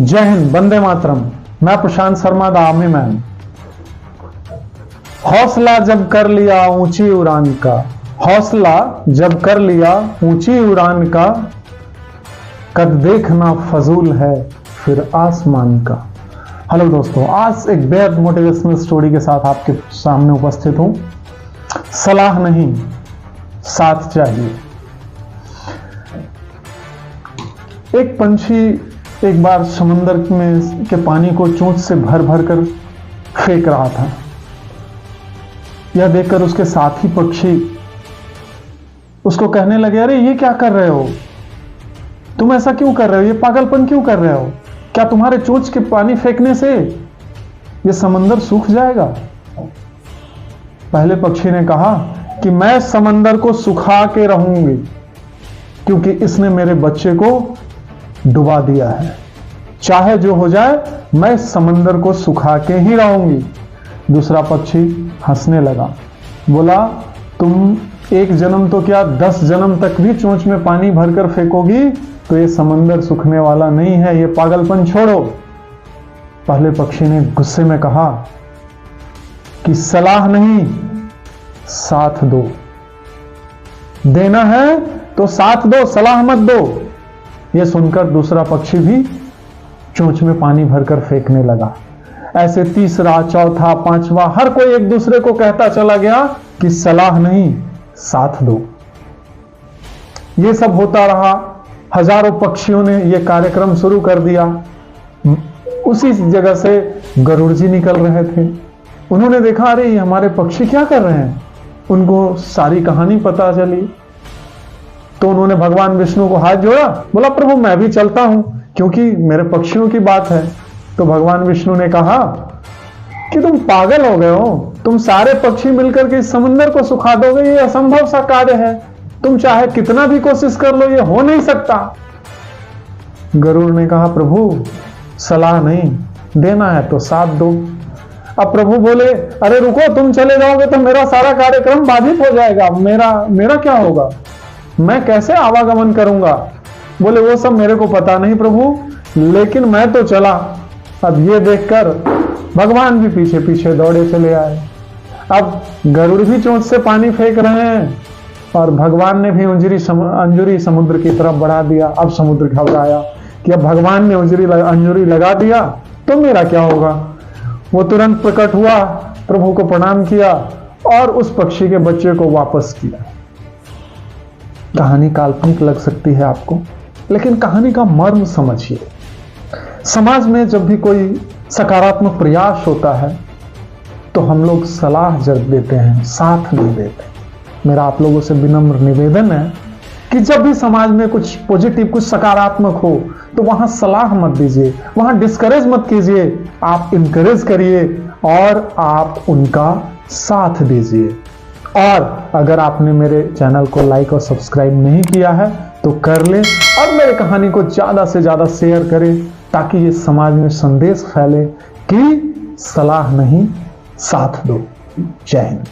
जय हिंद, वंदे मातरम। मैं प्रशांत Sharma the army man. हौसला जब कर लिया ऊंची उड़ान का, हौसला जब कर लिया ऊंची उड़ान का, कद देखना फजूल है फिर आसमान का। हेलो दोस्तों, आज एक बेहद मोटिवेशनल स्टोरी के साथ आपके सामने उपस्थित हूं। सलाह नहीं, साथ चाहिए। एक पंछी एक बार समंदर में के पानी को चोंच से भर भर कर फेंक रहा था। यह देखकर उसके साथी पक्षी उसको कहने लगे, अरे ये क्या कर रहे हो, तुम ऐसा क्यों कर रहे हो, ये पागलपन क्यों कर रहे हो, क्या तुम्हारे चोंच के पानी फेंकने से ये समंदर सूख जाएगा? पहले पक्षी ने कहा कि मैं समंदर को सुखा के रहूंगी, क्योंकि इसने मेरे बच्चे को डुबा दिया है। चाहे जो हो जाए, मैं समंदर को सुखा के ही रहूंगी। दूसरा पक्षी हंसने लगा, बोला, तुम एक जन्म तो क्या 10 जन्म तक भी चोंच में पानी भरकर फेंकोगी तो ये समंदर सूखने वाला नहीं है, ये पागलपन छोड़ो। पहले पक्षी ने गुस्से में कहा कि सलाह नहीं, साथ दो। देना है तो साथ दो, सलाह मत दो। यह सुनकर दूसरा पक्षी भी चोंच में पानी भरकर फेंकने लगा। ऐसे तीसरा, चौथा, पांचवा, हर कोई एक दूसरे को कहता चला गया कि सलाह नहीं, साथ दो। यह सब होता रहा। हजारों पक्षियों ने यह कार्यक्रम शुरू कर दिया। उसी जगह से गरुड़ जी निकल रहे थे। उन्होंने देखा, अरे ये हमारे पक्षी क्या कर रहे हैं। उनको सारी कहानी पता चली तो उन्होंने भगवान विष्णु को हाथ जोड़ा, बोला, प्रभु मैं भी चलता हूं, क्योंकि मेरे पक्षियों की बात है। तो भगवान विष्णु ने कहा कि तुम पागल हो गए हो, तुम सारे पक्षी मिलकर के इस समंदर को सुखा दोगे, ये असंभव सा कार्य है, तुम चाहे कितना भी कोशिश कर लो, ये हो नहीं सकता। गरुड़ ने कहा, प्रभु सलाह नहीं, देना है तो साथ दो। अब प्रभु बोले, अरे रुको, तुम चले जाओगे तो मेरा सारा कार्यक्रम बाधित हो जाएगा, मेरा क्या होगा, मैं कैसे आवागमन करूंगा। बोले, वो सब मेरे को पता नहीं प्रभु, लेकिन मैं तो चला। अब ये देखकर भगवान भी पीछे पीछे दौड़े चले आए। अब गरुड़ भी चोंच से पानी फेंक रहे हैं और भगवान ने भी अंजुरी समुद्र की तरफ बढ़ा दिया। अब समुद्र घबराया कि अब भगवान ने अंजुरी लगा दिया तो मेरा क्या होगा। वो तुरंत प्रकट हुआ, प्रभु को प्रणाम किया और उस पक्षी के बच्चे को वापस किया। कहानी काल्पनिक लग सकती है आपको, लेकिन कहानी का मर्म समझिए। समाज में जब भी कोई सकारात्मक प्रयास होता है तो हम लोग सलाह जब देते हैं, साथ नहीं देते। मेरा आप लोगों से विनम्र निवेदन है कि जब भी समाज में कुछ पॉजिटिव, कुछ सकारात्मक हो तो वहां सलाह मत दीजिए, वहां डिस्करेज मत कीजिए, आप इंकरेज करिए और आप उनका साथ दीजिए। और अगर आपने मेरे चैनल को लाइक और सब्सक्राइब नहीं किया है तो कर लें और मेरे कहानी को ज्यादा से ज्यादा शेयर करें, ताकि ये समाज में संदेश फैले कि सलाह नहीं, साथ दो। जय हिंद।